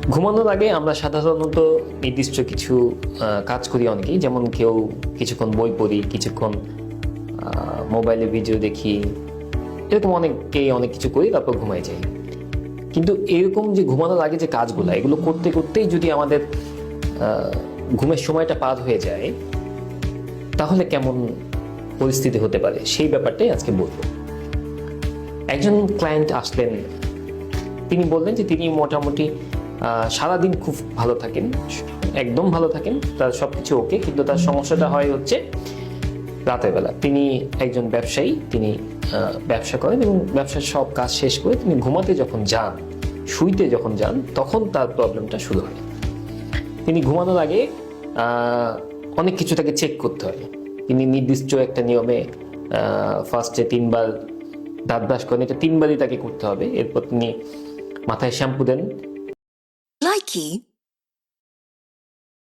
ঘুমানোর আগে আমরা সাধারণত নির্দিষ্ট কিছু কাজ করি অনেকেই, যেমন কেউ কিছুক্ষণ বই পড়ি, কিছুক্ষণ মোবাইলে ভিডিও দেখি, এরকম অনেকেই অনেক কিছু করি, তারপর ঘুমাই যাই। কিন্তু এরকম যে ঘুমানোর আগে যে কাজগুলো, এগুলো করতে করতেই যদি আমাদের ঘুমের সময়টা পার হয়ে যায়, তাহলে কেমন পরিস্থিতি হতে পারে সেই ব্যাপারটাই আজকে বলবো। একজন ক্লায়েন্ট আসলেন, তিনি বললেন যে তিনি মোটামুটি সারাদিন খুব ভালো থাকেন, একদম ভালো থাকেন, তার সবকিছু ওকে, কিন্তু তার সমস্যাটা হয় হচ্ছে রাতের বেলা। তিনি একজন ব্যবসায়ী, তিনি ব্যবসা করেন এবং ব্যবসার সব কাজ শেষ করে তিনি ঘুমাতে যখন যান, শুইতে যখন যান, তখন তার প্রবলেমটা শুরু হয়। তিনি ঘুমানোর আগে অনেক কিছু তাকে চেক করতে হয়। তিনি নির্দিষ্ট একটা নিয়মে ফার্স্টে 3 বার দাঁত ব্রাশ করেন, এটা 3 বারই তাকে করতে হবে। এরপর তিনি মাথায় শ্যাম্পু দেন। Likey